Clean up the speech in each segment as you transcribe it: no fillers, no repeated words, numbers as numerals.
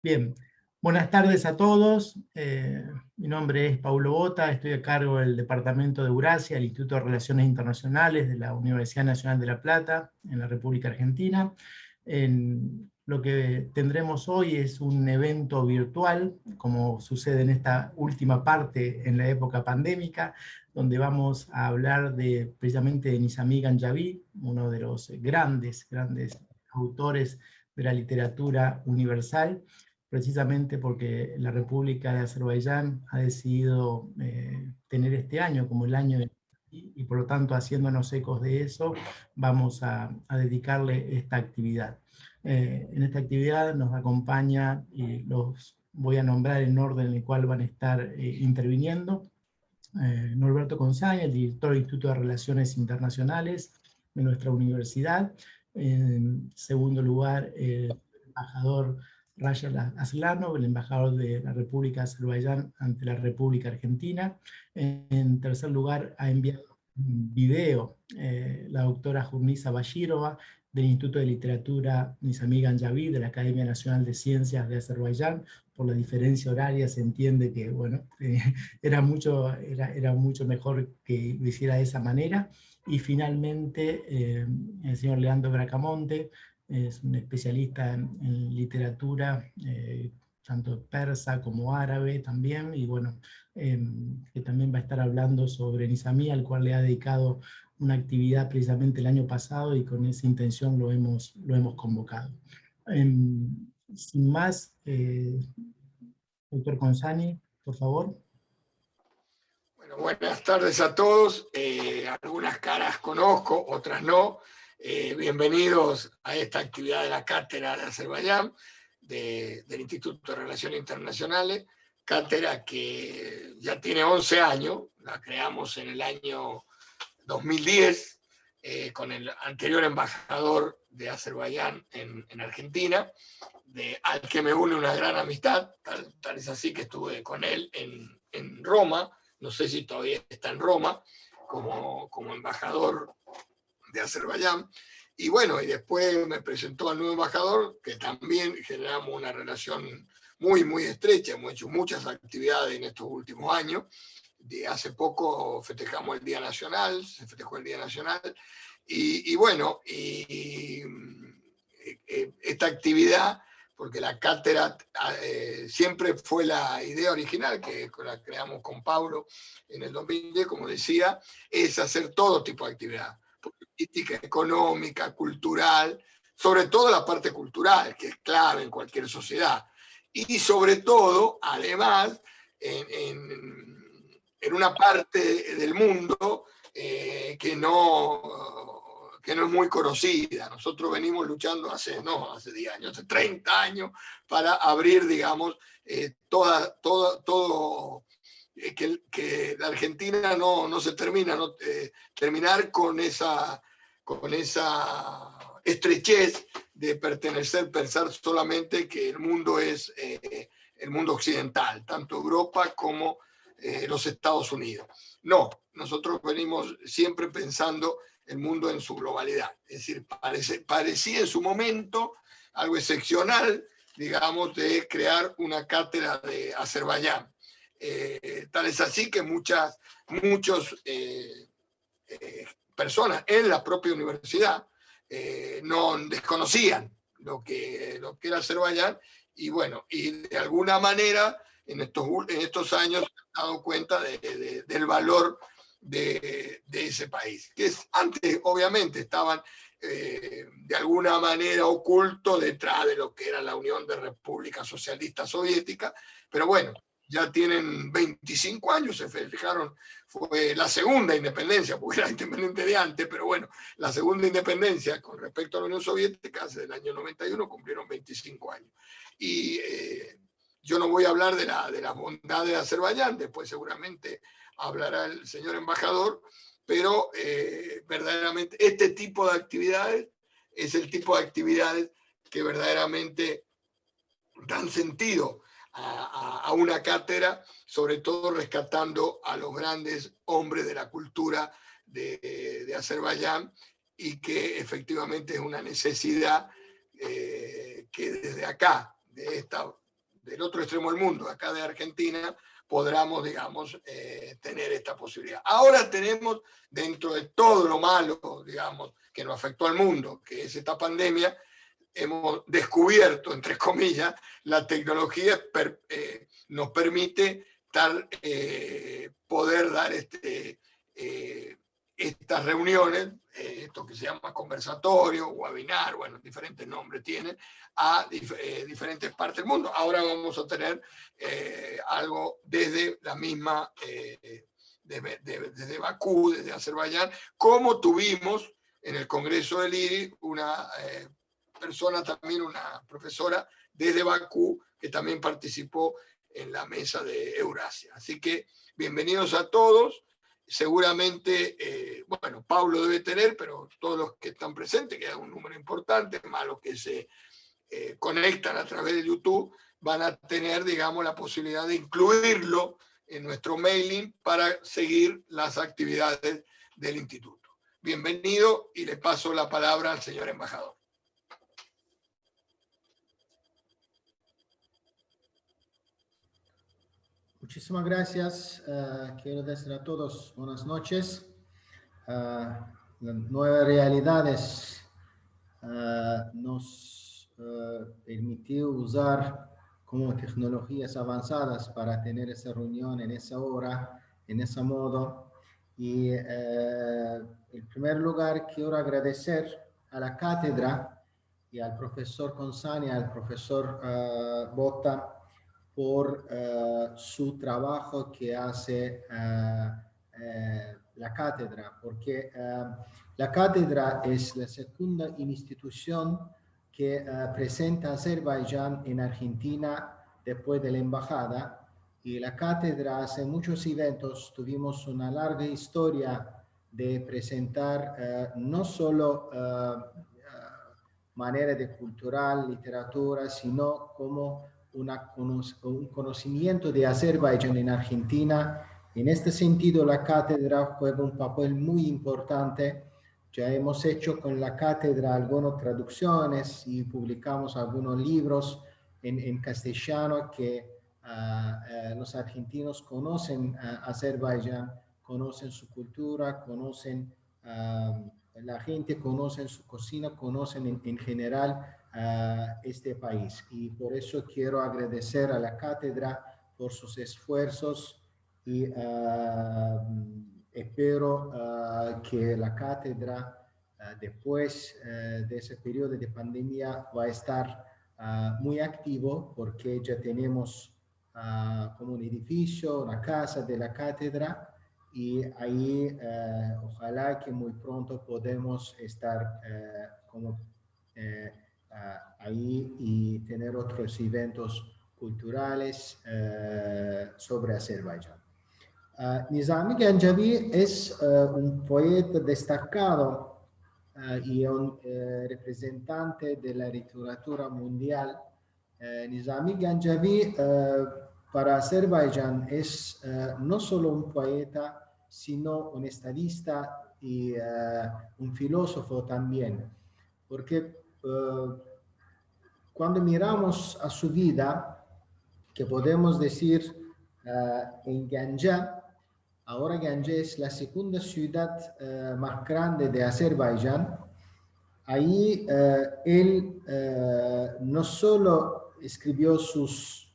Bien, buenas tardes a todos. Mi nombre es Paulo Bota, estoy a cargo del Departamento de Eurasia, el Instituto de Relaciones Internacionales de la Universidad Nacional de La Plata, en la República Argentina. Lo que tendremos hoy es un evento virtual, como sucede en esta última parte en la época pandémica, donde vamos a hablar precisamente de Nizami Ganjavi, uno de los grandes autores de la literatura universal, precisamente porque la República de Azerbaiyán ha decidido tener este año como el año y por lo tanto, haciéndonos ecos de eso, vamos a dedicarle esta actividad. En esta actividad nos acompaña, y los voy a nombrar en orden en el cual van a estar interviniendo, Norberto Consaña, el director del Instituto de Relaciones Internacionales de nuestra universidad. En segundo lugar, el embajador Rajal Aslanov, el embajador de la República de Azerbaiyán ante la República Argentina. En tercer lugar, ha enviado un video la doctora Jurnisa Bashirova, del Instituto de Literatura Nizami Ganjavi, de la Academia Nacional de Ciencias de Azerbaiyán. Por la diferencia horaria se entiende que, bueno, era mucho mejor que lo hiciera de esa manera. Y finalmente, el señor Leandro Bracamonte es un especialista en literatura, tanto persa como árabe también, y bueno, que también va a estar hablando sobre Nizami, al cual le ha dedicado una actividad precisamente el año pasado, y con esa intención lo hemos convocado. Sin más, doctor Consani, por favor. Bueno, buenas tardes a todos. Algunas caras conozco, otras no. Bienvenidos a esta actividad de la Cátedra de Azerbaiyán del Instituto de Relaciones Internacionales, cátedra que ya tiene 11 años, la creamos en el año 2010 con el anterior embajador de Azerbaiyán en Argentina, al que me une una gran amistad, tal es así que estuve con él en Roma. No sé si todavía está en Roma como embajador de Azerbaiyán. Y bueno, y después me presentó al nuevo embajador, que también generamos una relación muy estrecha. Hemos hecho muchas actividades en estos últimos años. Hace poco festejamos el Día Nacional, se festejó el Día Nacional. Y bueno, esta actividad, porque la cátedra siempre fue la idea original, que la creamos con Paulo en el 2010, como decía, es hacer todo tipo de actividad, política, económica, cultural, sobre todo la parte cultural, que es clave en cualquier sociedad, y sobre todo, además, en una parte del mundo que no es muy conocida. Nosotros venimos luchando hace 10 años, hace 30 años, para abrir, digamos, que la Argentina no se terminar con esa estrechez de pensar solamente que el mundo es el mundo occidental, tanto Europa como los Estados Unidos. No, nosotros venimos siempre pensando el mundo en su globalidad. Es decir, parecía en su momento algo excepcional, digamos, de crear una cátedra de Azerbaiyán. Tal es así que muchas personas en la propia universidad no desconocían lo que era Azerbaiyán, y bueno, y de alguna manera en estos años se han dado cuenta del valor de ese país, que antes obviamente estaban de alguna manera ocultos detrás de lo que era la Unión de Repúblicas Socialistas Soviéticas, pero bueno, ya tienen 25 años, se festejaron, fue la segunda independencia, porque era independiente de antes, pero bueno, la segunda independencia con respecto a la Unión Soviética, desde el año 91 cumplieron 25 años. Y yo no voy a hablar de la bondad de Azerbaiyán, después seguramente hablará el señor embajador, pero verdaderamente este tipo de actividades es el tipo de actividades que verdaderamente dan sentido a una cátedra, sobre todo rescatando a los grandes hombres de la cultura de Azerbaiyán, y que efectivamente es una necesidad que desde acá, de esta del otro extremo del mundo, acá de Argentina, podamos, digamos, tener esta posibilidad. Ahora tenemos, dentro de todo lo malo, digamos, que nos afectó al mundo, que es esta pandemia, hemos descubierto, entre comillas, la tecnología nos permite poder dar estas reuniones, esto que se llama conversatorio, webinar, bueno, diferentes nombres tienen, a diferentes partes del mundo. Ahora vamos a tener algo desde la misma, desde Bakú, desde Azerbaiyán, como tuvimos en el Congreso del IRI una persona también, una profesora desde Bakú, que también participó en la mesa de Eurasia. Así que bienvenidos a todos. Seguramente, bueno, Pablo debe tener, pero todos los que están presentes, que es un número importante, más los que se conectan a través de YouTube, van a tener, digamos, la posibilidad de incluirlo en nuestro mailing para seguir las actividades del instituto. Bienvenido y le paso la palabra al señor embajador. Muchísimas gracias. Quiero decir a todos buenas noches. Las nuevas realidades nos permitió usar como tecnologías avanzadas para tener esa reunión en esa hora, en ese modo. Y en primer lugar quiero agradecer a la cátedra y al profesor Consani, al profesor Botta, por su trabajo que hace la cátedra, porque la cátedra es la segunda institución que presenta Azerbaiyán en Argentina después de la embajada, y la cátedra hace muchos eventos. Tuvimos una larga historia de presentar no solo manera de cultural, literatura, sino como un conocimiento de Azerbaiyán en Argentina. En este sentido, la cátedra juega un papel muy importante. Ya hemos hecho con la cátedra algunas traducciones y publicamos algunos libros en castellano que los argentinos conocen Azerbaiyán, conocen su cultura, conocen la gente, conocen su cocina, conocen en general este país. Y por eso quiero agradecer a la cátedra por sus esfuerzos y espero que la cátedra después de ese periodo de pandemia va a estar muy activo, porque ya tenemos como un edificio, una casa de la cátedra, y ahí ojalá que muy pronto podemos estar como ahí y tener otros eventos culturales sobre Azerbaiyán. Nizami Ganjavi es un poeta destacado y un representante de la literatura mundial. Nizami Ganjavi para Azerbaiyán es no solo un poeta, sino un estadista y un filósofo también, porque cuando miramos a su vida, que podemos decir en Ganja, ahora Ganja es la segunda ciudad más grande de Azerbaiyán. Ahí él no solo escribió sus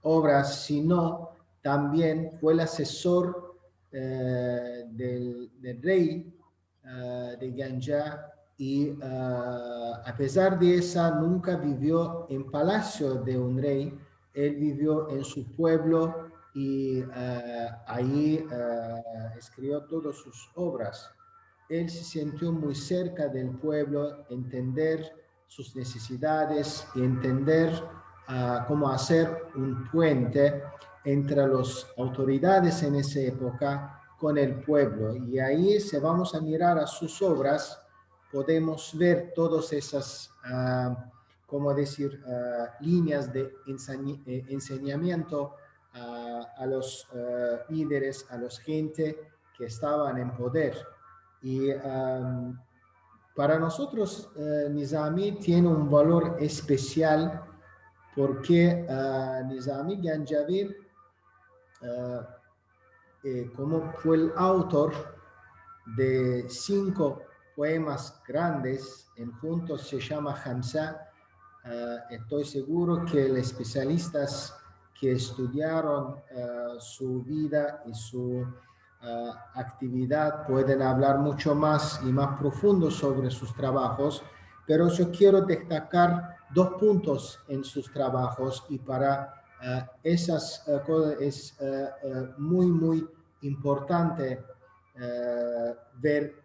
obras, sino también fue el asesor del rey de Ganja, y a pesar de eso nunca vivió en palacio de un rey. Él vivió en su pueblo y ahí escribió todas sus obras. Él se sintió muy cerca del pueblo, entender sus necesidades y entender cómo hacer un puente entre las autoridades en esa época con el pueblo. Y ahí, si vamos a mirar a sus obras, podemos ver todas esas, como decir, líneas de enseñamiento a los líderes, a los gente que estaban en poder. Y para nosotros, Nizami tiene un valor especial porque Nizami Ganjavi, como fue el autor de 5 poemas grandes, en juntos se llama Hamza, estoy seguro que los especialistas que estudiaron su vida y su actividad pueden hablar mucho más y más profundo sobre sus trabajos, pero yo quiero destacar 2 puntos en sus trabajos, y para esas cosas es muy importante ver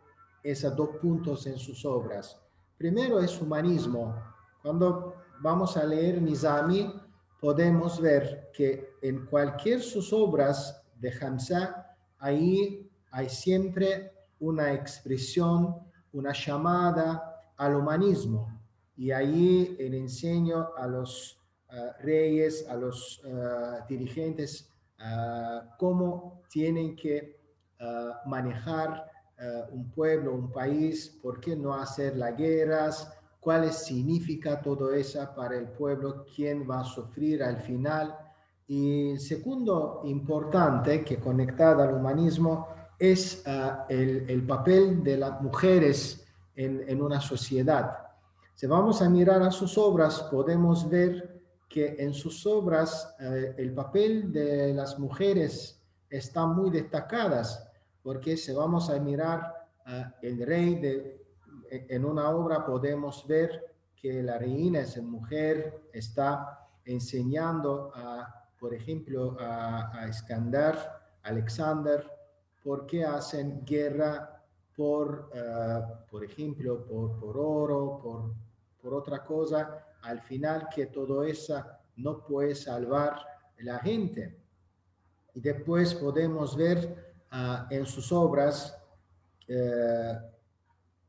esos 2 puntos en sus obras. Primero es humanismo. Cuando vamos a leer Nizami, podemos ver que en cualquier sus obras de Hamza, ahí hay siempre una expresión, una llamada al humanismo. Y ahí él enseña a los reyes, a los dirigentes, cómo tienen que manejar un pueblo, un país, por qué no hacer las guerras, cuál significa todo eso para el pueblo, quién va a sufrir al final. Y el segundo importante que conectado al humanismo es el papel de las mujeres en una sociedad. Si vamos a mirar a sus obras, podemos ver que en sus obras el papel de las mujeres está muy destacadas, porque si vamos a mirar el rey en una obra, podemos ver que la reina es mujer, está enseñando por ejemplo, a Alexander, por qué hacen guerra por ejemplo, por oro, por otra cosa, al final que todo eso no puede salvar la gente. Y después podemos ver en sus obras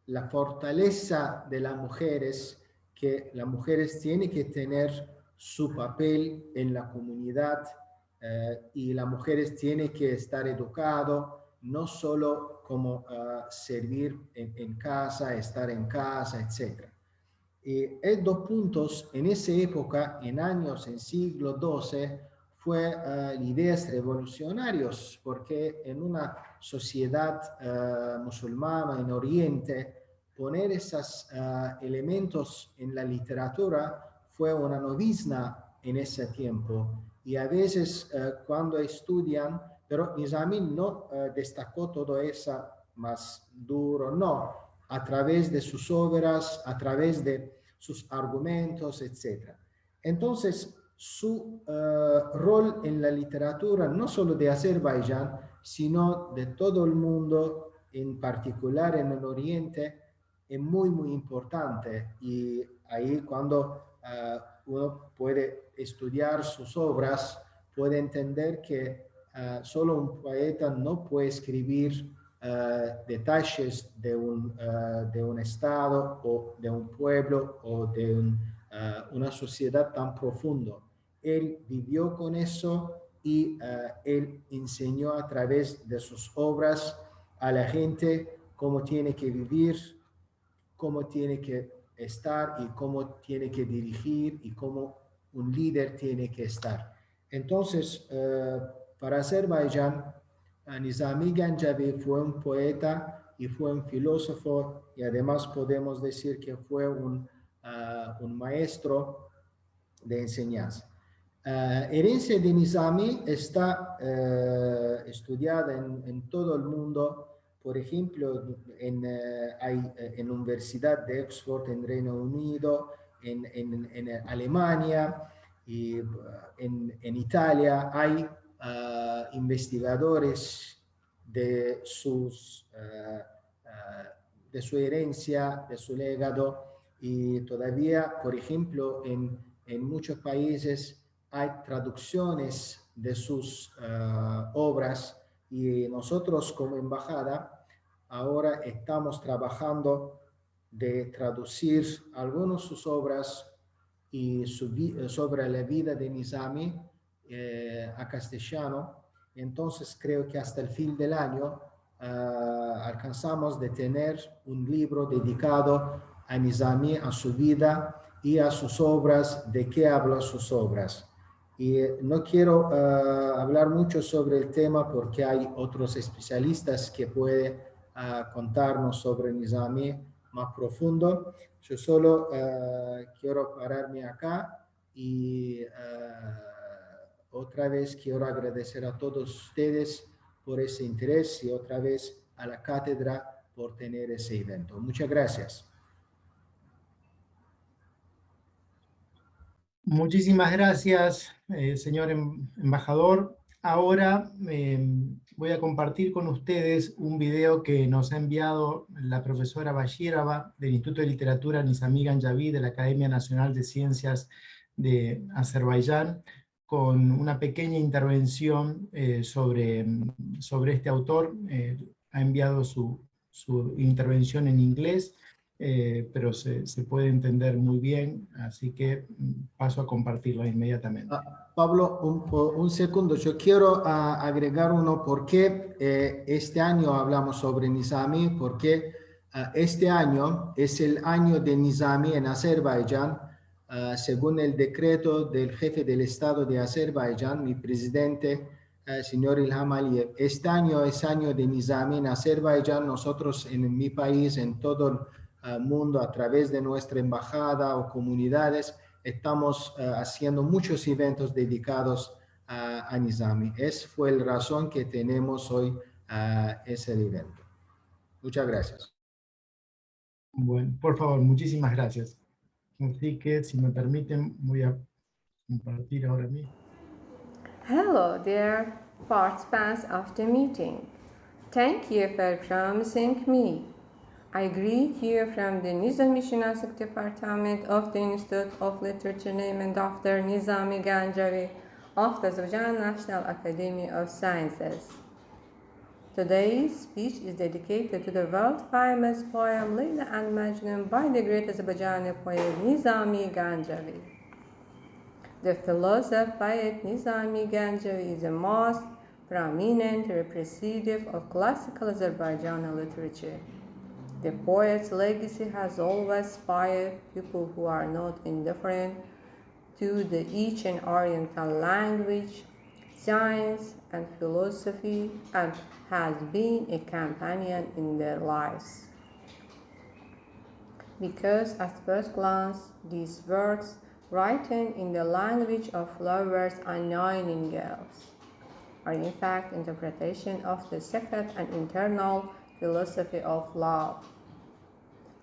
la fortaleza de las mujeres, que las mujeres tienen que tener su papel en la comunidad y las mujeres tienen que estar educadas, no solo como servir en casa, estar en casa, etc. Y estos 2 puntos en esa época, en siglo XII, fue ideas revolucionarias, porque en una sociedad musulmana en Oriente, poner esos elementos en la literatura fue una novicia en ese tiempo. Y a veces cuando estudian, pero Nizami no destacó todo eso más duro, no, a través de sus obras, a través de sus argumentos, etc. Entonces, su rol en la literatura, no solo de Azerbaiyán, sino de todo el mundo, en particular en el Oriente, es muy importante. Y ahí cuando uno puede estudiar sus obras, puede entender que solo un poeta no puede escribir detalles de un estado o de un pueblo o de una sociedad tan profundo. Él vivió con eso y él enseñó a través de sus obras a la gente cómo tiene que vivir, cómo tiene que estar y cómo tiene que dirigir y cómo un líder tiene que estar. Entonces, para Azerbaiyán, Nizami Ganjavi fue un poeta y fue un filósofo, y además podemos decir que fue un maestro de enseñanza. Herencia de Nizami está estudiada en todo el mundo. Por ejemplo, hay en la Universidad de Oxford en Reino Unido, en Alemania y en Italia hay investigadores de su herencia, de su legado, y todavía, por ejemplo, en muchos países hay traducciones de sus obras, y nosotros como embajada ahora estamos trabajando de traducir algunas de sus obras y sobre la vida de Nizami a castellano. Entonces creo que hasta el fin del año alcanzamos de tener un libro dedicado a Nizami, a su vida y a sus obras, de qué hablan sus obras. Y no quiero hablar mucho sobre el tema porque hay otros especialistas que pueden contarnos sobre Nizami más profundo. Yo solo quiero pararme acá y otra vez quiero agradecer a todos ustedes por ese interés y otra vez a la cátedra por tener ese evento. Muchas gracias. Muchísimas gracias, señor embajador. Ahora voy a compartir con ustedes un video que nos ha enviado la profesora Bashirova del Instituto de Literatura Nizami Ganjavi de la Academia Nacional de Ciencias de Azerbaiyán, con una pequeña intervención sobre este autor. Ha enviado su intervención en inglés, pero se puede entender muy bien, así que paso a compartirla inmediatamente. Pablo, un segundo, yo quiero agregar uno, porque este año hablamos sobre Nizami, porque este año es el año de Nizami en Azerbaiyán, según el decreto del jefe del Estado de Azerbaiyán, mi presidente, señor Ilham Aliyev. Este año es año de Nizami en Azerbaiyán. Nosotros en mi país, en todo el mundo, a través de nuestra embajada o comunidades, estamos haciendo muchos eventos dedicados a Nizami. Esa fue la razón que tenemos hoy ese evento. Muchas gracias. Bueno, por favor, muchísimas gracias. Así que, si me permiten, voy a compartir ahora mismo. Hello, dear participants of the meeting. Thank you for promising me. I greet you from the Nizami Shinasik Department of the Institute of Literature named after Nizami Ganjavi of the Azerbaijan National Academy of Sciences. Today's speech is dedicated to the world-famous poem Layla and Majnun by the great Azerbaijani poet Nizami Ganjavi. The philosopher poet Nizami Ganjavi is the most prominent representative of classical Azerbaijani literature. The poet's legacy has always inspired people who are not indifferent to the Eastern Oriental language, science, and philosophy, and has been a companion in their lives. Because at first glance, these works, written in the language of lovers and nightingales, are in fact interpretation of the secret and internal philosophy of love.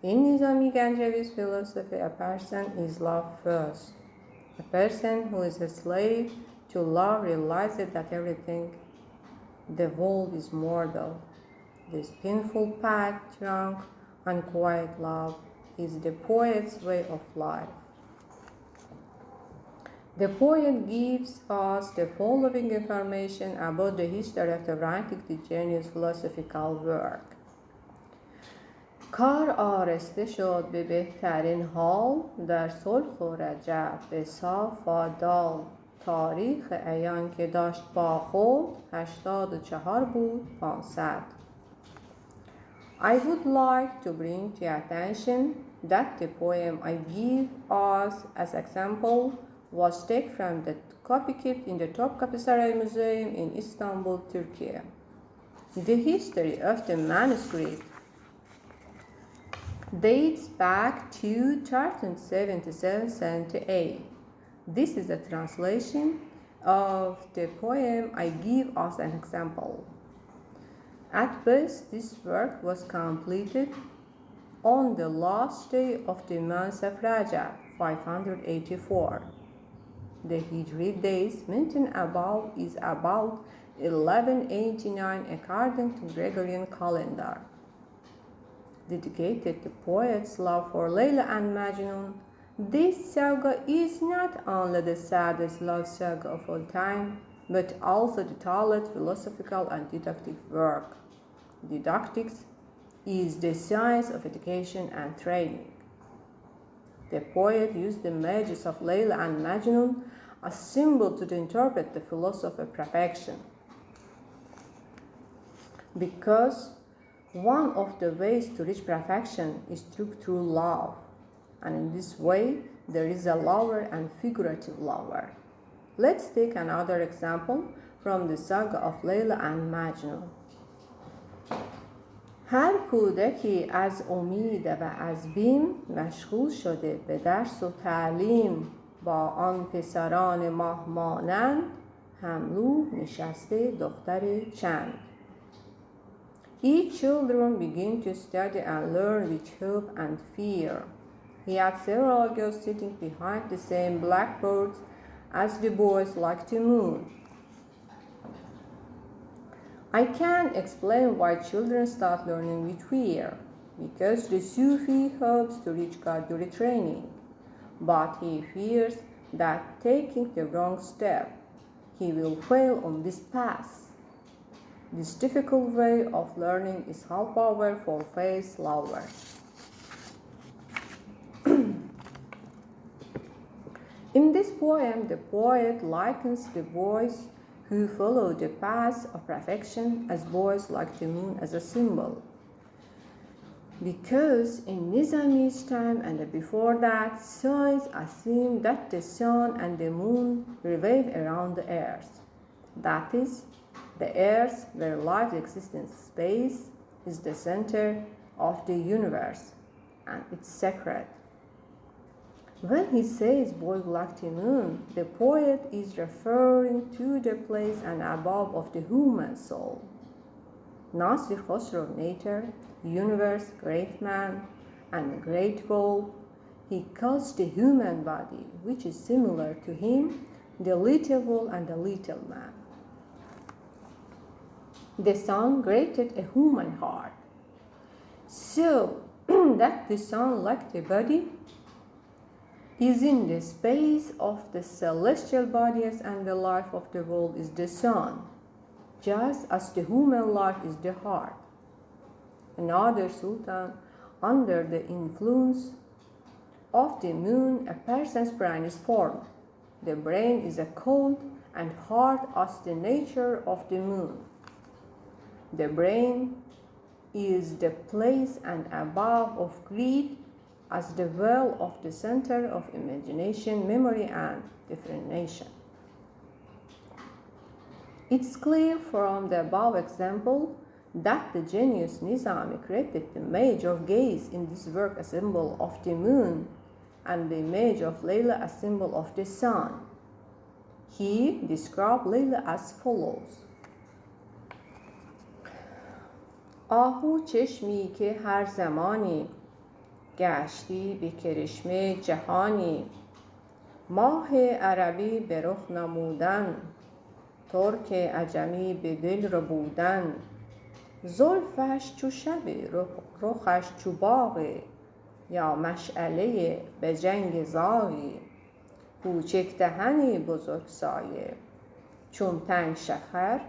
In Nizami Ganjavi's philosophy, a person is loved first. A person who is a slave to love realizes that everything the world is mortal. This painful path, drunk and quiet love, is the poet's way of life. The poet gives us the following information about the history of the writing the genius philosophical work. کار آرسته شد به بهترین حال در صلح و رجب به صاف و دال تاریخ عیان که داشت با خود 84 بود 500. I would like to bring to your attention that the poem I give us as example was taken from the copy kept in the Topkapı Sarayı Museum in Istanbul, Turkey. The history of the manuscript dates back to 1377-78. This is a translation of the poem I give as an example. At best, this work was completed on the last day of the month of Rajab, 584. The Hijri days mentioned above is about 1189 according to Gregorian calendar. Dedicated to poet's love for Layla and Majnun, this saga is not only the saddest love saga of all time, but also the tallest philosophical and didactic work. Didactics is the science of education and training. The poet used the images of Layla and Majnun as symbol to interpret the philosophy of perfection. Because one of the ways to reach perfection is through love, and in this way, there is a lover and figurative lover. Let's take another example from the saga of Layla and Majnun. هر کودکی از امید و از بیم مشغول شده به درس و تعلیم، با آن پسران ماه مانند هملو نشسته دختر چند. Each children begin to study and learn with hope and fear. Yet several girls sitting behind the same blackboards as the boys like the moon. I can't explain why children start learning with fear, because the Sufi hopes to reach God through training, but he fears that taking the wrong step, he will fail on this path. This difficult way of learning is how powerful faith lovers. In this poem, the poet likens the boys who follow the path of perfection as boys like the moon as a symbol. Because in Nizami's time and before that, science assumed that the sun and the moon revolve around the earth. That is, the earth, where life exists in space, is the center of the universe, and it's sacred. When he says boy like the moon, the poet is referring to the place and above of the human soul. Nasir Khosrow, nature, universe, great man, and great world, he calls the human body, which is similar to him, the little world and the little man. The sun created a human heart, so that the sun, like the body, is in the space of the celestial bodies, and the life of the world is the sun, just as the human life is the heart. Another sultan, under the influence of the moon, a person's brain is formed. The brain is a cold and hard as the nature of the moon. The brain is the place and above of greed, as the well of the center of imagination, memory, and differentiation. It's clear from the above example that the genius Nizami created the image of gaze in this work a symbol of the moon, and the image of Layla a symbol of the sun. He described Layla as follows. آهو چشمی که هر زمانی گشتی به کرشمه جهانی، ماه عربی به رخ نمودن، ترک عجمی به دل ربودن، زلفش چو شب رخش چو باغ، یا مشعله به جنگ زاغی، کوچک دهنی بزرگ سایه، چون تنگ شخر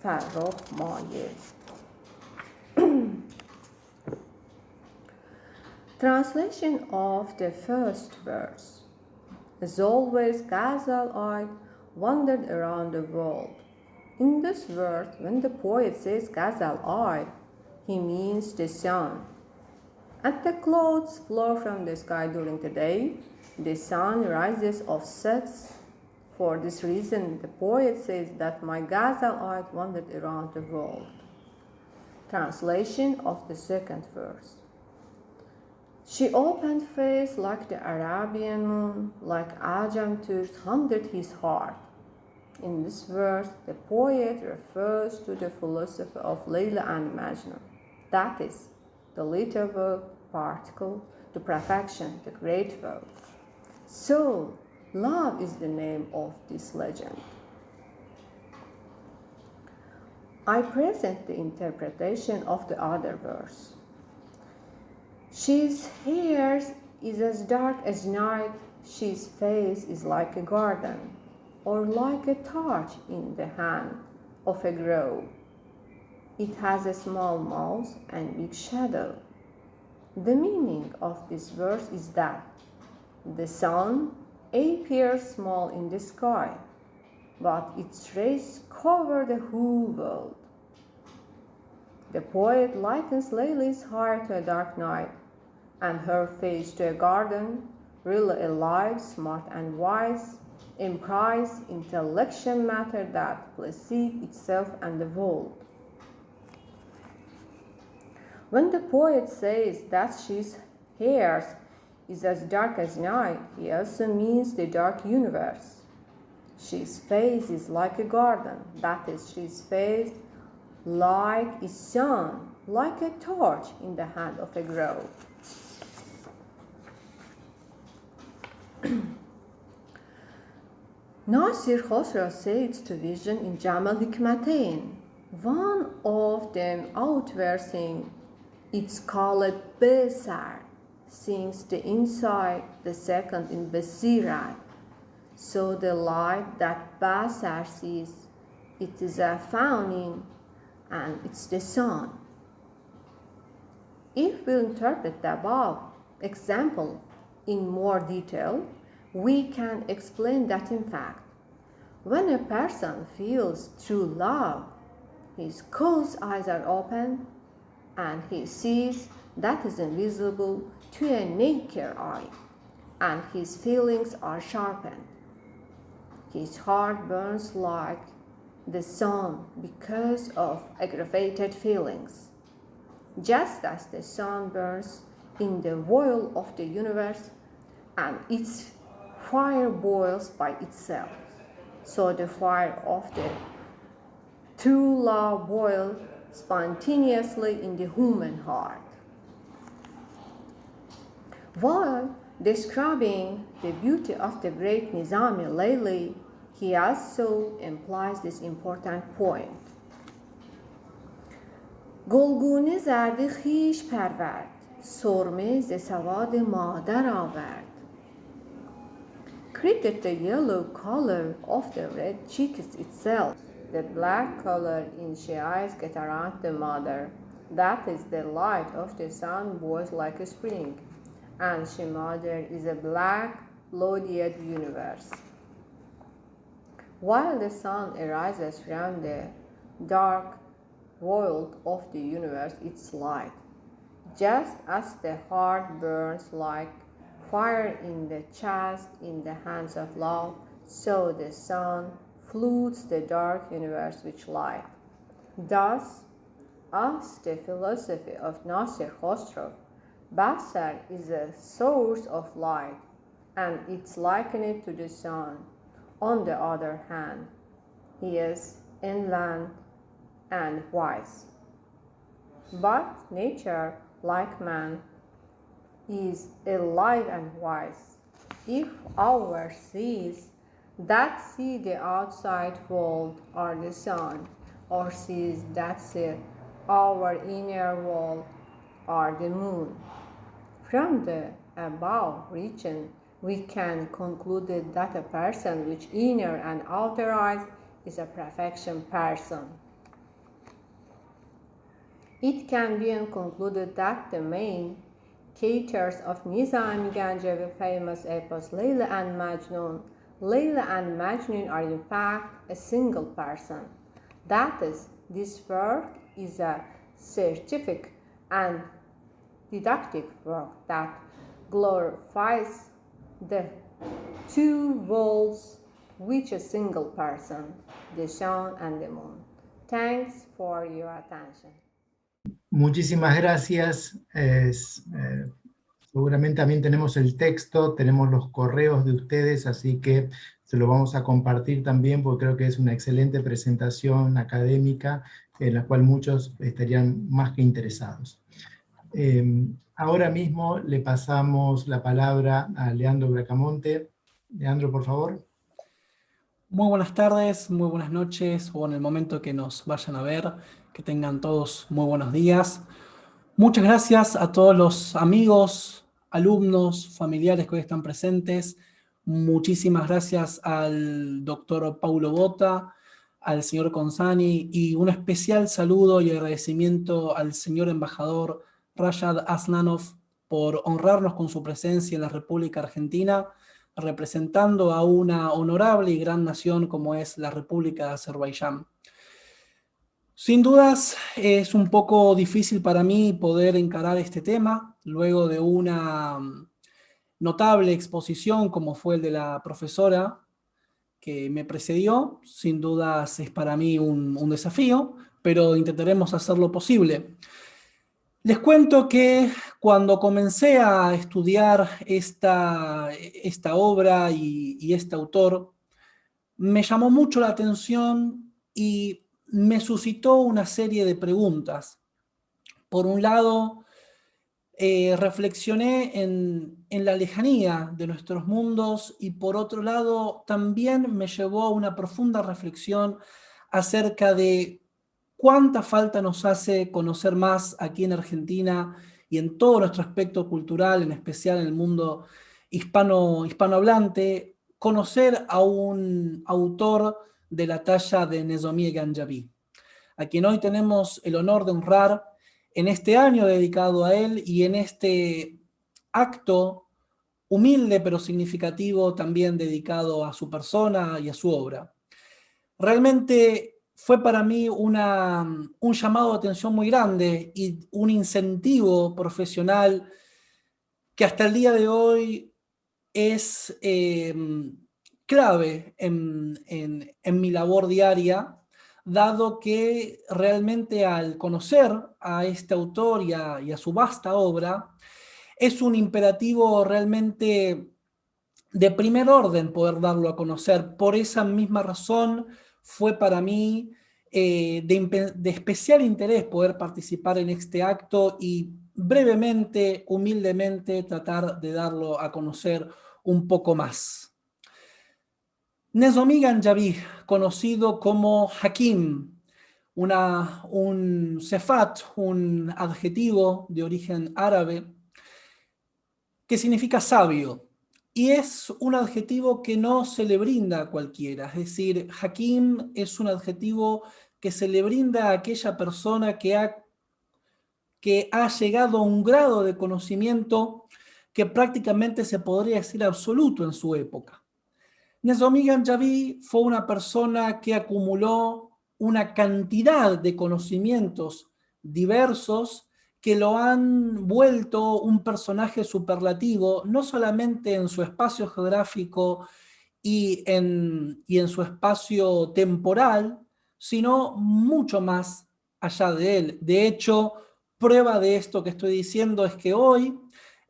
فرخ مایه. Translation of the first verse. As always, Ghazal-eyed wandered around the world. In this verse, when the poet says Ghazal-eyed, he means the sun. As the clouds flow from the sky during the day, the sun rises or sets. For this reason, the poet says that my Ghazal-eyed wandered around the world. Translation of the second verse. She opened face like the Arabian moon, like Ajam Turks haunted his heart. In this verse, the poet refers to the philosophy of Layla and Majnun. That is, the little world particle to perfection, the great world. So, love is the name of this legend. I present the interpretation of the other verse. She's hair is as dark as night, she's face is like a garden, or like a torch in the hand of a grove. It has a small mouth and big shadow. The meaning of this verse is that the sun appears small in the sky, but its rays cover the whole world. The poet likens Layla's heart to a dark night and her face to a garden really alive, smart and wise, implies intellectual matter that perceives itself and the world. When the poet says that his hair is as dark as night, he also means the dark universe. His face is like a garden, that is, his face like a sun, like a torch in the hand of a grove. Nasir Khosrow said to vision in Jamal Hikmatain, one of them outversing, it's called Besar, since the inside, the second in Basirat. So the light that Basar sees, it is found in, and it's the sun. If we interpret the above example in more detail, we can explain that in fact, when a person feels true love, his closed eyes are open and he sees that is invisible to a naked eye, and his feelings are sharpened. His heart burns like the sun because of aggravated feelings, just as the sun burns in the oil of the universe and its fire boils by itself. So the fire of the true love boils spontaneously in the human heart. While describing the beauty of the great Nizami Layli, he also implies this important point. گلگونه زرد خویش پرورد، سرمه ز سواد مادر آورد. Cricket the yellow color of the red cheeks itself, the black color in she eyes get around the mother, that is the light of the sun boils like a spring, and she mother is a black, blood-red universe. While the sun arises from the dark world of the universe, its light, just as the heart burns like fire in the chest in the hands of love, so the sun floods the dark universe with light. Thus, as the philosophy of Nasir Khosrow, Basar is a source of light, and it's likened to the sun. On the other hand, he is inland and wise. But nature, like man, is alive and wise. If our sees that see the outside world or the sun, or sees that see our inner world or the moon, from the above region, we can conclude that a person with inner and outer eyes is a perfection person. It can be concluded that the main characters of Nizami Ganjavi famous epos Layla and Majnun are in fact a single person. That is, this work is a scientific and didactic work that glorifies the two worlds with a single person, the sun and the moon. Thanks for your attention. Muchísimas gracias. Seguramente también tenemos el texto, tenemos los correos de ustedes, así que se lo vamos a compartir también, porque creo que es una excelente presentación académica en la cual muchos estarían más que interesados. Ahora mismo le pasamos la palabra a Leandro Bracamonte. Leandro, por favor. Muy buenas tardes, muy buenas noches, o en el momento que nos vayan a ver, que tengan todos muy buenos días. Muchas gracias a todos los amigos, alumnos, familiares que hoy están presentes. Muchísimas gracias al doctor Paulo Bota, al señor Consani, y un especial saludo y agradecimiento al señor embajador Rashad Aslanov por honrarnos con su presencia en la República Argentina, representando a una honorable y gran nación como es la República de Azerbaiyán. Sin dudas, es un poco difícil para mí poder encarar este tema luego de una notable exposición como fue el de la profesora que me precedió. Sin dudas es para mí un desafío, pero intentaremos hacer lo posible. Les cuento que cuando comencé a estudiar esta obra y este autor, me llamó mucho la atención y me suscitó una serie de preguntas. Por un lado, reflexioné en la lejanía de nuestros mundos y por otro lado también me llevó a una profunda reflexión acerca de cuánta falta nos hace conocer más aquí en Argentina y en todo nuestro aspecto cultural, en especial en el mundo hispanohablante, conocer a un autor de la talla de Nezami Ganjavi, a quien hoy tenemos el honor de honrar en este año dedicado a él y en este acto humilde pero significativo también dedicado a su persona y a su obra. Realmente fue para mí un llamado de atención muy grande y un incentivo profesional que hasta el día de hoy es clave en mi labor diaria, dado que realmente al conocer a este autor y a su vasta obra, es un imperativo realmente de primer orden poder darlo a conocer. Por esa misma razón fue para mí de especial interés poder participar en este acto y brevemente, humildemente, tratar de darlo a conocer un poco más. Nezami Ganjavi, conocido como Hakim, un sefat, un adjetivo de origen árabe que significa sabio, y es un adjetivo que no se le brinda a cualquiera. Es decir, Hakim es un adjetivo que se le brinda a aquella persona que ha llegado a un grado de conocimiento que prácticamente se podría decir absoluto en su época. Nezami Ganjavi fue una persona que acumuló una cantidad de conocimientos diversos que lo han vuelto un personaje superlativo, no solamente en su espacio geográfico y en su espacio temporal, sino mucho más allá de él. De hecho, prueba de esto que estoy diciendo es que hoy,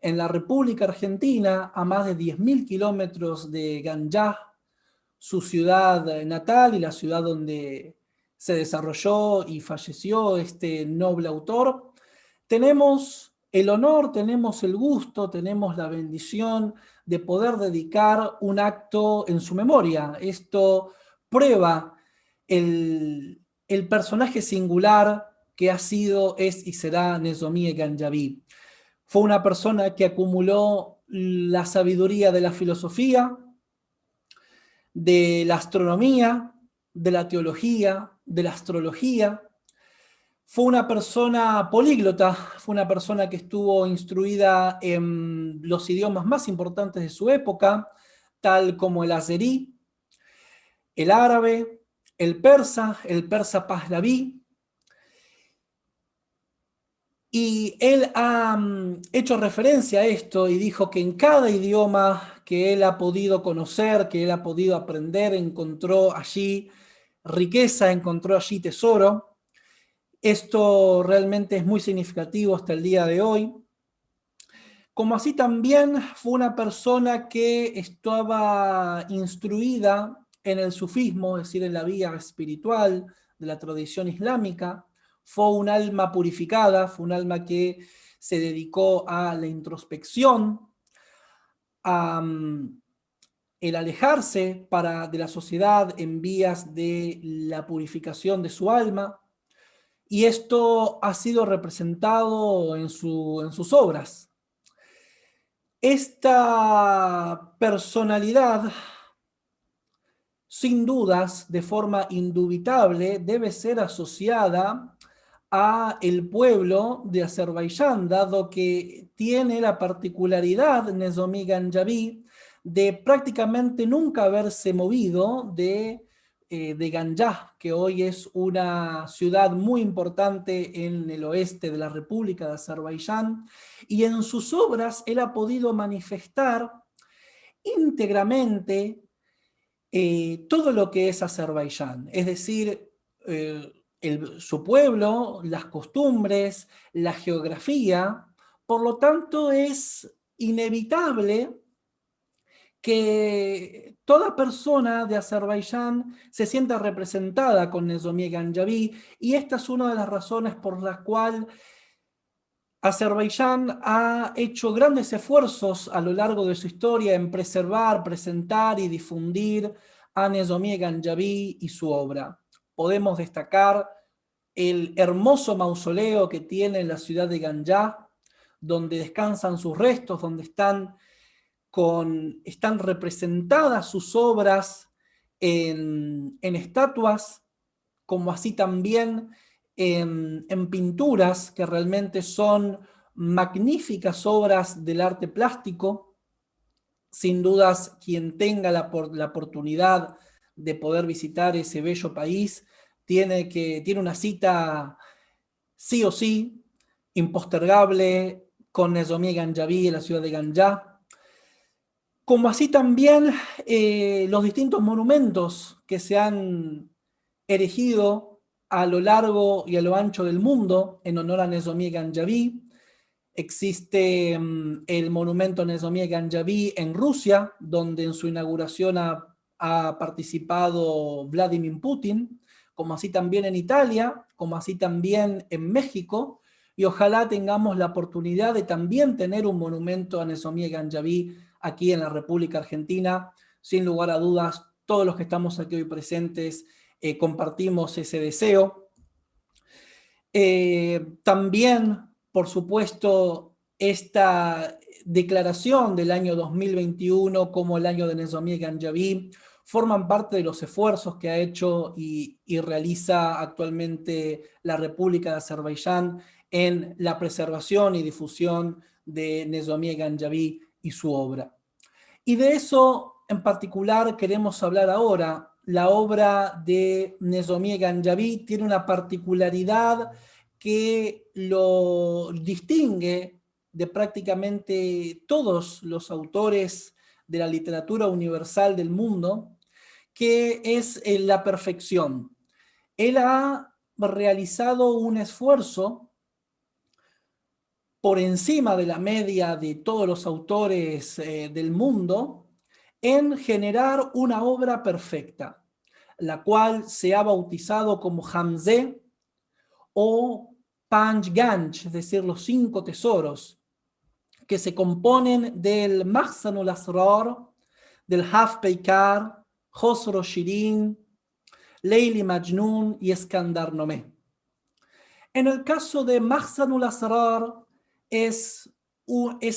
en la República Argentina, a más de 10.000 kilómetros de Ganjá, su ciudad natal y la ciudad donde se desarrolló y falleció este noble autor, tenemos el honor, tenemos el gusto, tenemos la bendición de poder dedicar un acto en su memoria. Esto prueba el personaje singular que ha sido, es y será Nezami Ganjavi. Fue una persona que acumuló la sabiduría de la filosofía, de la astronomía, de la teología, de la astrología. Fue una persona políglota, fue una persona que estuvo instruida en los idiomas más importantes de su época, tal como el azerí, el árabe, el persa pahlaví. Y él ha hecho referencia a esto y dijo que en cada idioma que él ha podido conocer, que él ha podido aprender, encontró allí riqueza, encontró allí tesoro. Esto realmente es muy significativo hasta el día de hoy. Como así también fue una persona que estaba instruida en el sufismo, es decir, en la vía espiritual de la tradición islámica. Fue un alma purificada, fue un alma que se dedicó a la introspección, a el alejarse de la sociedad en vías de la purificación de su alma, y esto ha sido representado en sus obras. Esta personalidad, sin dudas, de forma indubitable, debe ser asociada a el pueblo de Azerbaiyán, dado que tiene la particularidad, Nezami Ganjavi, de prácticamente nunca haberse movido de de Ganyá, que hoy es una ciudad muy importante en el oeste de la República de Azerbaiyán, y en sus obras él ha podido manifestar íntegramente todo lo que es Azerbaiyán, es decir, su pueblo, las costumbres, la geografía. Por lo tanto, es inevitable que toda persona de Azerbaiyán se sienta representada con Nezhomiye Ganjavi, y esta es una de las razones por las cuales Azerbaiyán ha hecho grandes esfuerzos a lo largo de su historia en preservar, presentar y difundir a Nezhomiye Ganjavi y su obra. Podemos destacar el hermoso mausoleo que tiene en la ciudad de Ganyá, donde descansan sus restos, donde están representadas sus obras en estatuas, como así también en pinturas que realmente son magníficas obras del arte plástico. Sin dudas, quien tenga la oportunidad de poder visitar ese bello país tiene una cita sí o sí, impostergable, con Nezhomiye Ganjavi en la ciudad de Ganyá, como así también los distintos monumentos que se han erigido a lo largo y a lo ancho del mundo en honor a Nezhomiye Ganjavi. Existe el monumento Nezhomiye Ganjavi en Rusia, donde en su inauguración ha participado Vladimir Putin, como así también en Italia, como así también en México, y ojalá tengamos la oportunidad de también tener un monumento a Nezhomiye Ganjavi aquí en la República Argentina. Sin lugar a dudas, todos los que estamos aquí hoy presentes compartimos ese deseo. También, por supuesto, esta declaración del año 2021 como el año de Nezhomiye Ganjavi forman parte de los esfuerzos que ha hecho y realiza actualmente la República de Azerbaiyán en la preservación y difusión de Nezhomiye Ganjavi y su obra. Y de eso en particular queremos hablar ahora. La obra de Nezhomiye Ganjavi tiene una particularidad que lo distingue de prácticamente todos los autores de la literatura universal del mundo, que es la perfección. Él ha realizado un esfuerzo por encima de la media de todos los autores del mundo en generar una obra perfecta, la cual se ha bautizado como Hamzeh o Panch Ganj, es decir, los 5 tesoros, que se componen del Mahzanul Asrar, del Haf Peikar, Khosrow Shirin, Leili Majnun y Eskandarnameh. En el caso de Mahzanul Asrar, es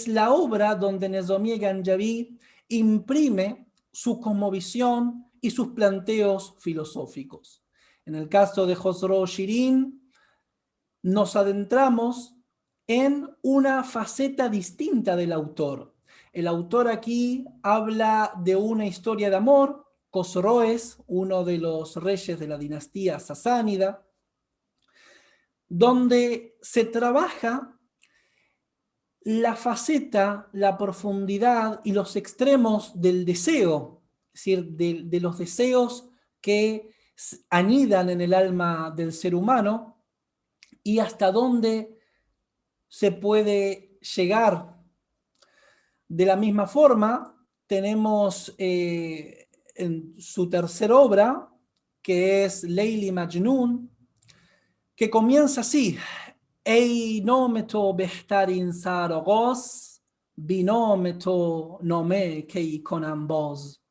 la obra donde Nezhomiye Ganjavi imprime su cosmovisión y sus planteos filosóficos. En el caso de Khosrow Shirin, nos adentramos en una faceta distinta del autor. El autor aquí habla de una historia de amor. Khosroes, uno de los reyes de la dinastía sasánida, donde se trabaja la faceta, la profundidad y los extremos del deseo, es decir, de los deseos que anidan en el alma del ser humano y hasta dónde se puede llegar. De la misma forma, tenemos en su tercera obra, que es Leili Majnun, que comienza así: Ey nome to behtarin sarogos, binome to nome kei konam boz.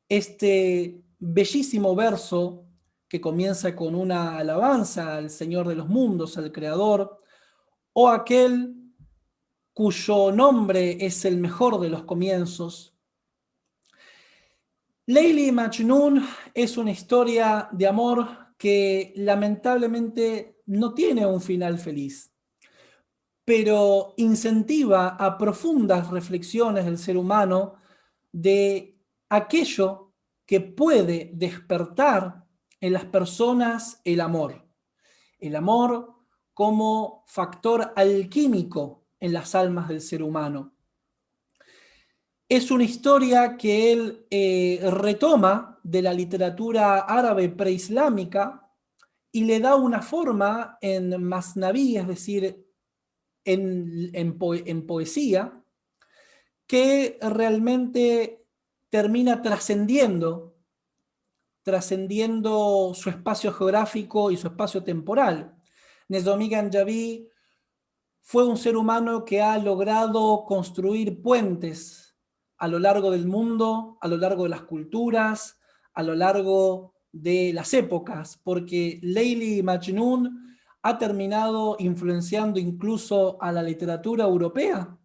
Este bellísimo verso que comienza con una alabanza al Señor de los mundos, al Creador, o aquel cuyo nombre es el mejor de los comienzos. Leili Majnun es una historia de amor que lamentablemente no tiene un final feliz, pero incentiva a profundas reflexiones del ser humano de aquello que puede despertar en las personas el amor. El amor como factor alquímico en las almas del ser humano. Es una historia que él retoma de la literatura árabe preislámica y le da una forma en masnaví, es decir, en poesía, que realmente termina trascendiendo su espacio geográfico y su espacio temporal. Nezami Ganjavi fue un ser humano que ha logrado construir puentes a lo largo del mundo, a lo largo de las culturas, a lo largo de las épocas, porque Leili Majnun ha terminado influenciando incluso a la literatura europea,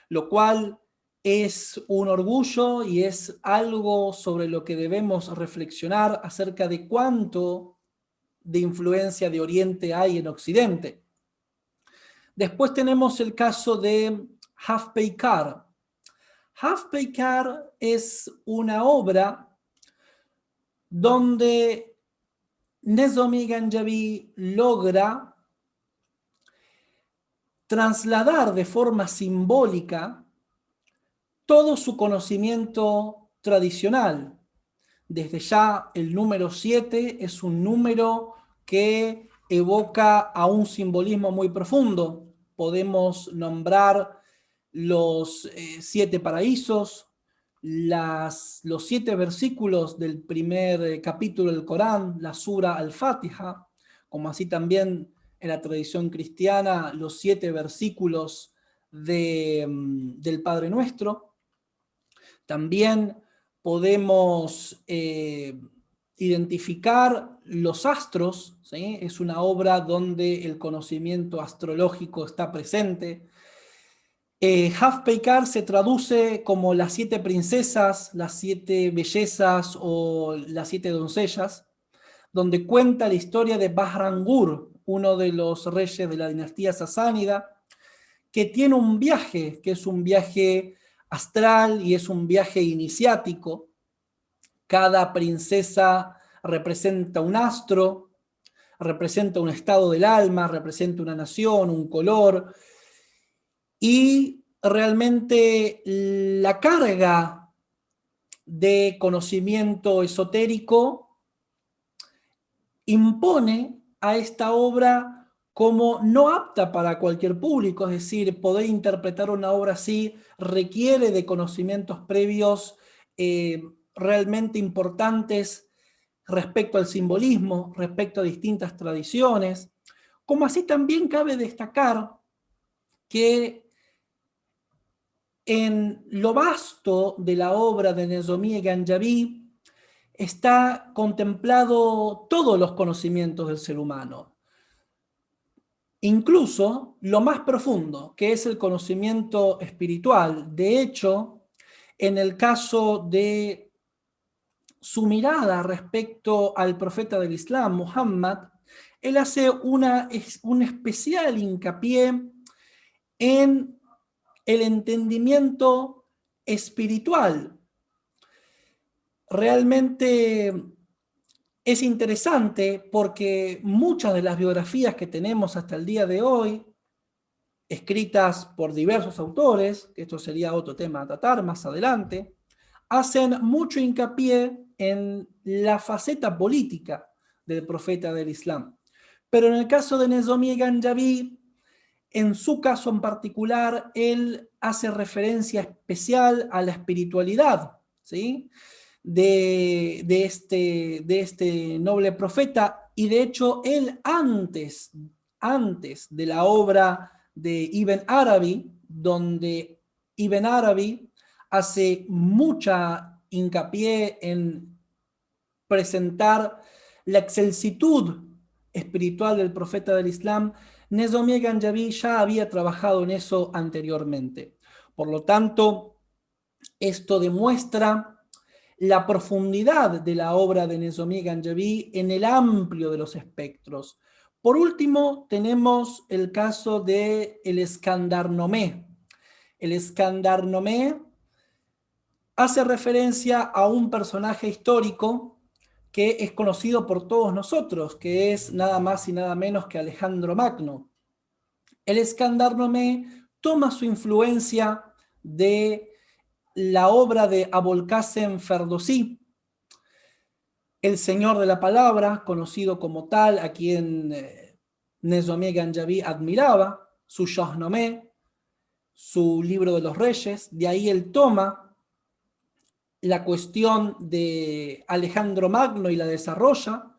lo cual es un orgullo y es algo sobre lo que debemos reflexionar acerca de cuánto de influencia de Oriente hay en Occidente. Después tenemos el caso de Hafpeikar. Hafpeikar es una obra donde Nezami Ganjavi logra trasladar de forma simbólica todo su conocimiento tradicional. Desde ya el número 7 es un número que evoca a un simbolismo muy profundo. Podemos nombrar los 7 paraísos, los 7 versículos del primer capítulo del Corán, la Sura al-Fatiha, como así también en la tradición cristiana los 7 versículos del Padre Nuestro. También podemos identificar los astros, ¿sí? Es una obra donde el conocimiento astrológico está presente. Hafpeikar se traduce como las 7 princesas, las 7 bellezas o las 7 doncellas, donde cuenta la historia de Bahrangur, uno de los reyes de la dinastía sasánida, que tiene un viaje, que es un viaje astral y es un viaje iniciático. Cada princesa representa un astro, representa un estado del alma, representa una nación, un color, y realmente la carga de conocimiento esotérico impone a esta obra como no apta para cualquier público, es decir, poder interpretar una obra así requiere de conocimientos previos realmente importantes respecto al simbolismo, respecto a distintas tradiciones, como así también cabe destacar que en lo vasto de la obra de Nezami Ganjavi está contemplado todos los conocimientos del ser humano, incluso lo más profundo, que es el conocimiento espiritual. De hecho, en el caso de su mirada respecto al profeta del Islam, Muhammad, él hace un especial hincapié en el entendimiento espiritual. Realmente es interesante porque muchas de las biografías que tenemos hasta el día de hoy, escritas por diversos autores, que esto sería otro tema a tratar más adelante, hacen mucho hincapié en la faceta política del profeta del Islam. Pero en el caso de Nezami Ganjavi, en su caso en particular, él hace referencia especial a la espiritualidad, ¿sí?, de este noble profeta, y de hecho él antes de la obra de Ibn Arabi, donde Ibn Arabi hace mucha hincapié en presentar la excelsitud espiritual del profeta del Islam, Nezami Ganjavi ya había trabajado en eso anteriormente. Por lo tanto, esto demuestra la profundidad de la obra de Nezami Ganjavi en el amplio de los espectros. Por último, tenemos el caso de el Escandarnomé. El Escandarnomé hace referencia a un personaje histórico que es conocido por todos nosotros, que es nada más y nada menos que Alejandro Magno. El Eskandar-Nome toma su influencia de la obra de Abolcasem Ferdowsi, el señor de la palabra, conocido como tal, a quien Nezami Ganjavi admiraba, su Shahnameh, su libro de los reyes. De ahí él toma la cuestión de Alejandro Magno y la desarrolla.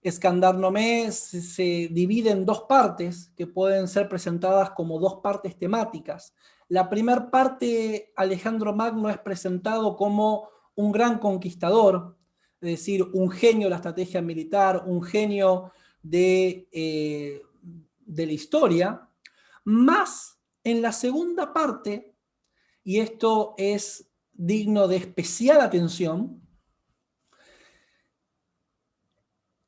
Eskandar-Nome se divide en dos partes que pueden ser presentadas como dos partes temáticas. La primera parte, Alejandro Magno es presentado como un gran conquistador, es decir, un genio de la estrategia militar, un genio de la historia, más en la segunda parte, y esto es digno de especial atención,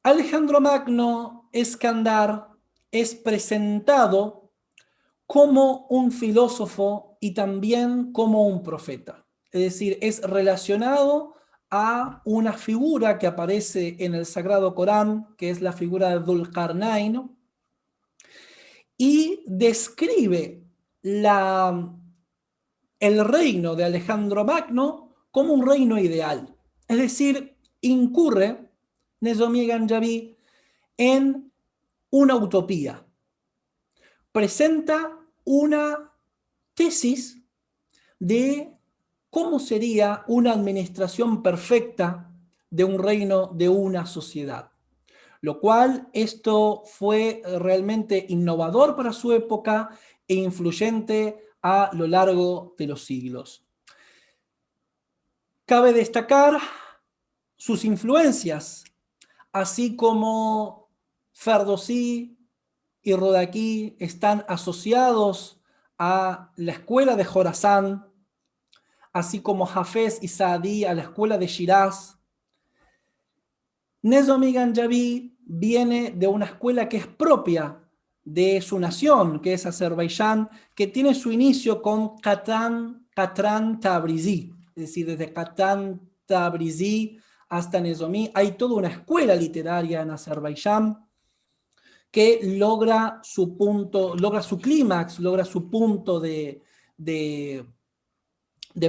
Alejandro Magno, Eskandar, es presentado como un filósofo y también como un profeta. Es decir, es relacionado a una figura que aparece en el Sagrado Corán, que es la figura de Dhul-Qarnayn, y describe el reino de Alejandro Magno como un reino ideal. Es decir, incurre Nezami Ganjavi en una utopía. Presenta una tesis de cómo sería una administración perfecta de un reino, de una sociedad. Lo cual esto fue realmente innovador para su época e influyente a lo largo de los siglos. Cabe destacar sus influencias, así como Ferdowsi y Rodaki están asociados a la escuela de Jorasán, así como Hafez y Saadi a la escuela de Shiraz. Nezami Ganjavi viene de una escuela que es propia de su nación, que es Azerbaiyán, que tiene su inicio con Katran Tabrizi, es decir, desde Katran Tabrizi hasta Nezami hay toda una escuela literaria en Azerbaiyán que logra su punto, logra su clímax, logra su punto de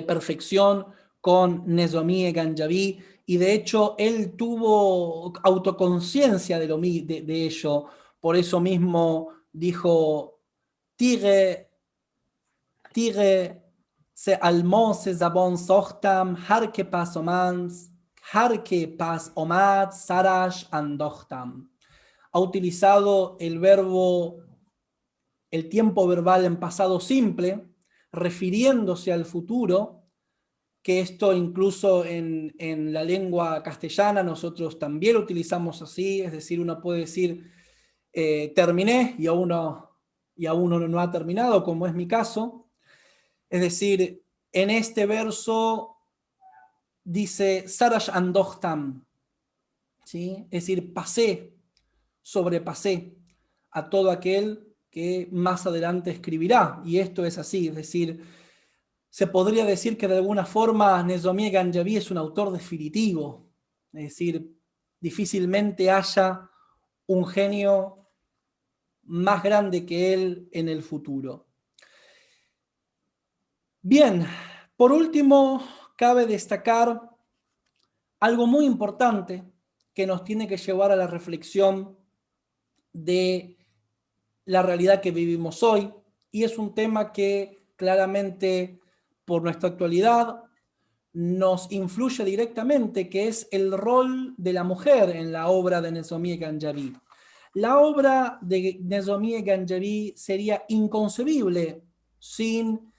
perfección con Nezami Ganjavi, y de hecho él tuvo autoconciencia de ello, por eso mismo dijo Tigre se almon se zabon sochtam har que pas omad sarash andochtam. Ha utilizado el tiempo verbal en pasado simple, refiriéndose al futuro, que esto incluso en la lengua castellana nosotros también lo utilizamos así, es decir, uno puede decir terminé y aún no ha terminado, como es mi caso. Es decir, en este verso dice Sarash Andochtam, ¿sí? Es decir, sobrepasé a todo aquel que más adelante escribirá, y esto es así, es decir, se podría decir que de alguna forma Nezami Ganjavi es un autor definitivo, es decir, difícilmente haya un genio más grande que él en el futuro. Bien, por último, cabe destacar algo muy importante que nos tiene que llevar a la reflexión de la realidad que vivimos hoy, y es un tema que claramente por nuestra actualidad nos influye directamente, que es el rol de la mujer en la obra de Nezami Ganjavi. La obra de Nezami Ganjavi sería inconcebible sin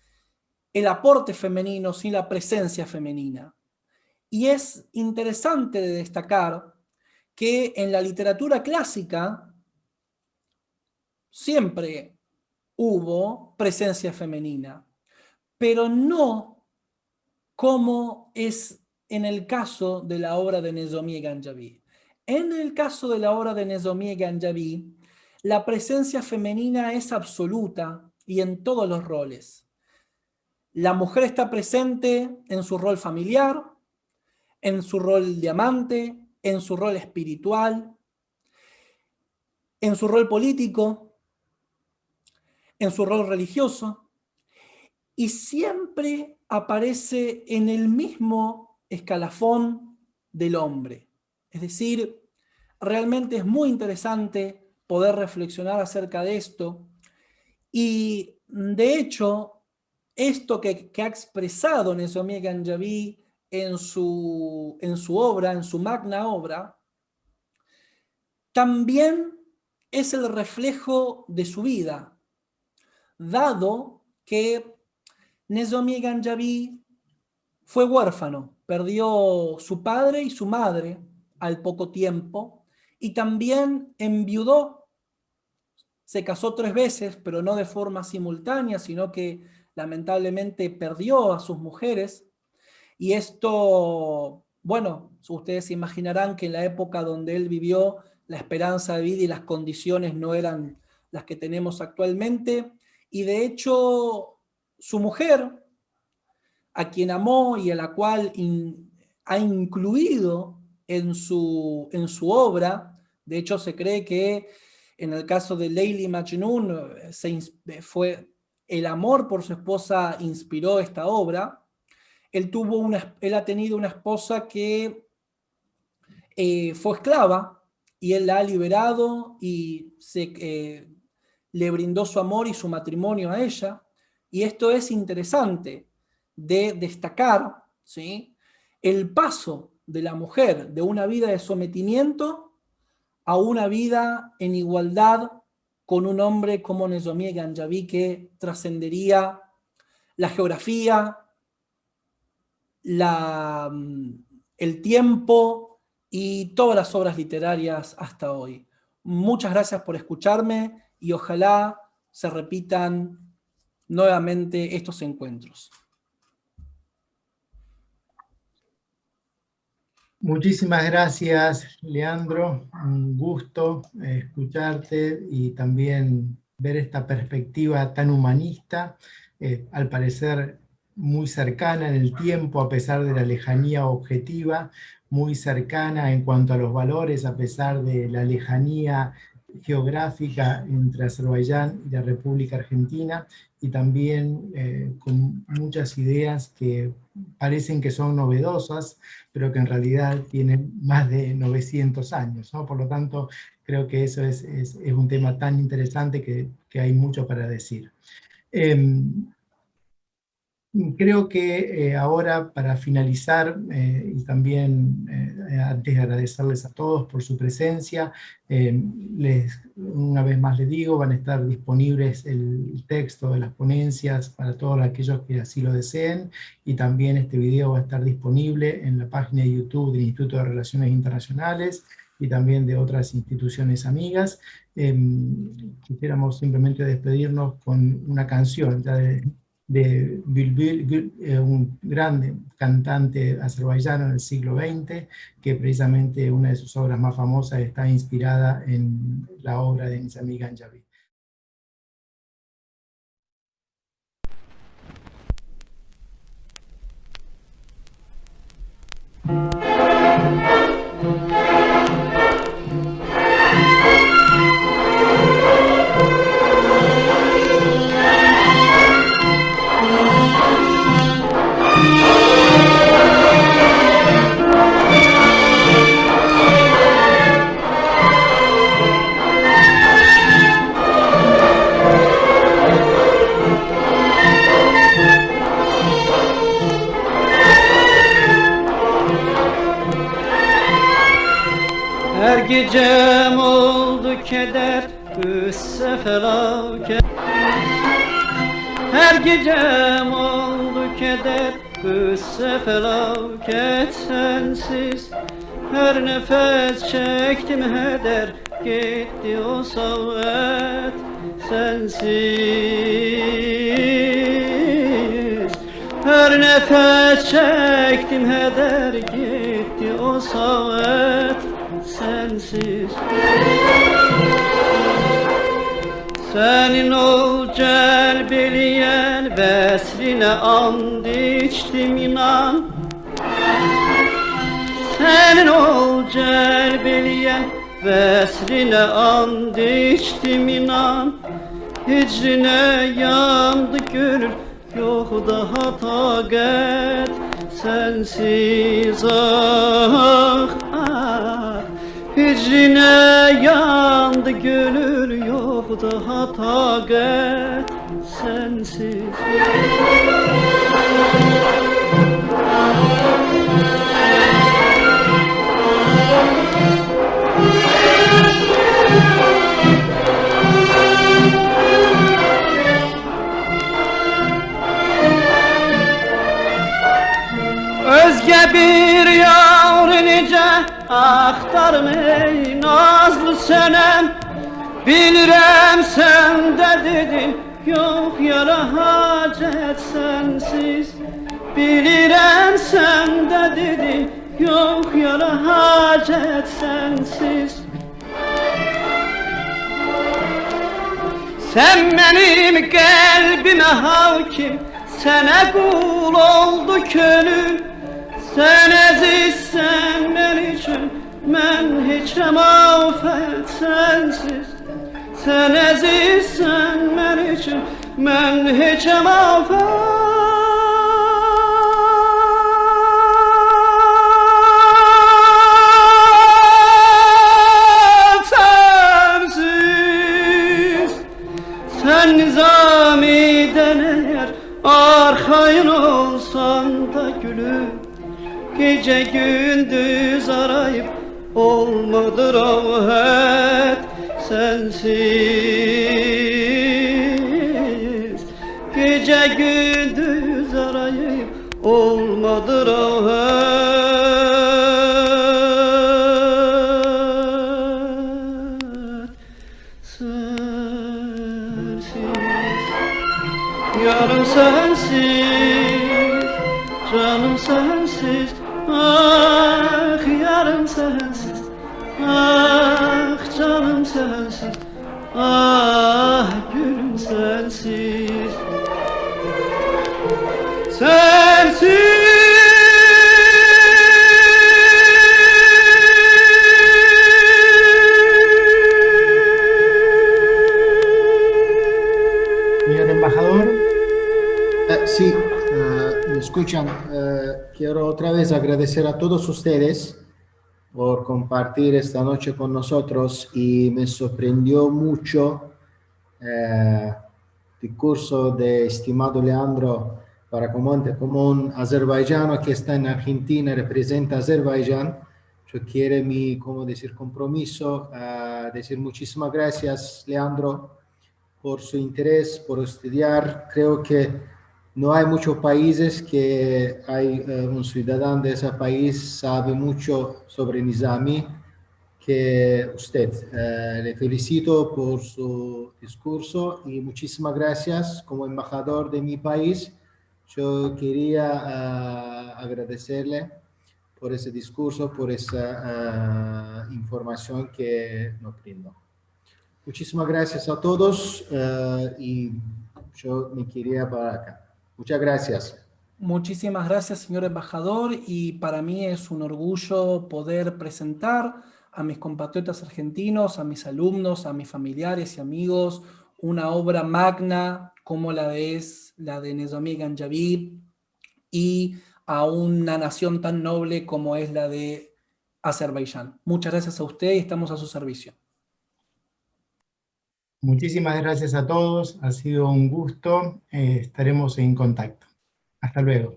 el aporte femenino, sin la presencia femenina. Y es interesante de destacar que en la literatura clásica siempre hubo presencia femenina, pero no como es en el caso de la obra de Nezami Ganjavi. En el caso de la obra de Nezami Ganjavi, la presencia femenina es absoluta y en todos los roles. La mujer está presente en su rol familiar, en su rol de amante, en su rol espiritual, en su rol político, en su rol religioso, y siempre aparece en el mismo escalafón del hombre. Es decir, realmente es muy interesante poder reflexionar acerca de esto, y de hecho, esto que ha expresado Nezami Ganjavi en su obra, en su magna obra, también es el reflejo de su vida, dado que Nezami Ganjavi fue huérfano, perdió su padre y su madre al poco tiempo, y también enviudó. Se casó 3 veces, pero no de forma simultánea, sino que lamentablemente perdió a sus mujeres. Y esto, bueno, ustedes se imaginarán que en la época donde él vivió, la esperanza de vida y las condiciones no eran las que tenemos actualmente. Y de hecho, su mujer, a quien amó y a la cual ha incluido en su obra, de hecho se cree que en el caso de Leili Majnun, el amor por su esposa inspiró esta obra. Él ha tenido una esposa que fue esclava, y él la ha liberado y le brindó su amor y su matrimonio a ella. Y esto es interesante de destacar, ¿sí?, el paso de la mujer de una vida de sometimiento a una vida en igualdad con un hombre como Nezami Ganjavi, que trascendería la geografía, el tiempo y todas las obras literarias hasta hoy. Muchas gracias por escucharme y ojalá se repitan nuevamente estos encuentros. Muchísimas gracias, Leandro. Un gusto escucharte y también ver esta perspectiva tan humanista, al parecer muy cercana en el tiempo a pesar de la lejanía objetiva, muy cercana en cuanto a los valores a pesar de la lejanía geográfica entre Azerbaiyán y la República Argentina, y también con muchas ideas que parecen que son novedosas, pero que en realidad tienen más de 900 años, ¿no? Por lo tanto, creo que eso es un tema tan interesante que hay mucho para decir. Creo que ahora, para finalizar, y también antes de agradecerles a todos por su presencia, una vez más les digo, van a estar disponibles el texto de las ponencias para todos aquellos que así lo deseen, y también este video va a estar disponible en la página de YouTube del Instituto de Relaciones Internacionales y también de otras instituciones amigas. Quisiéramos simplemente despedirnos con una canción de Bülbül, un grande cantante azerbaiyano en el siglo XX, que precisamente una de sus obras más famosas está inspirada en la obra de Nezami Ganjavi. Her gecem oldu keder, kıssa felaket. Her gecem oldu keder, kıssa felaket. Sensiz her nefes çektim heder, gitti o savet. Sensiz her nefes çektim heder, gitti o savet. Sensiz Senin ol celbeliyen vesline and içtim inan. Senin ol celbeliyen vesline and içtim inan. Hicrine yandı gönül, yok daha takat sensiz ah ah. Hicrine yandı gönül, yok daha takat sensiz. Özge bir yavru nice aktarım ey nazlı senem. Bilirəm sen de dedin, yok yara hacet sensiz. Bilirəm sen de dedin, yok yara hacet sensiz. Sen benim kalbime hakim, sana kul oldu könül. Sen əzizsən mən üçün, mən heçəm afət sənsiz. Sen əzizsən mən üçün, mən heçəm afət sensiz. Sen nizamiden eğer arxayın olsan da gülüm, gece gündüz arayıp olmadı rahat sensiz. Gece gündüz arayıp olmadı rahat sensiz. Yarım sensiz, canım sensiz. Ah yarım sensiz, ah canım sensiz, ah gülüm sensiz. Sensiz. Señor embajador. Sí, me escuchan. Quiero otra vez agradecer a todos ustedes por compartir esta noche con nosotros y me sorprendió mucho el discurso de estimado Leandro para como un azerbaiyano que está en Argentina, representa a Azerbaiyán. Yo quiero mi, como decir, compromiso, decir muchísimas gracias, Leandro, por su interés, por estudiar. Creo que no hay muchos países que hay un ciudadano de ese país sabe mucho sobre Nizami que usted. Le felicito por su discurso y muchísimas gracias. Como embajador de mi país, yo quería agradecerle por ese discurso, por esa información que nos brindó. Muchísimas gracias a todos y yo me quería para acá. Muchas gracias. Muchísimas gracias, señor embajador, y para mí es un orgullo poder presentar a mis compatriotas argentinos, a mis alumnos, a mis familiares y amigos, una obra magna como la de Nizami Ganjavi y a una nación tan noble como es la de Azerbaiyán. Muchas gracias a usted y estamos a su servicio. Muchísimas gracias a todos, ha sido un gusto, estaremos en contacto. Hasta luego.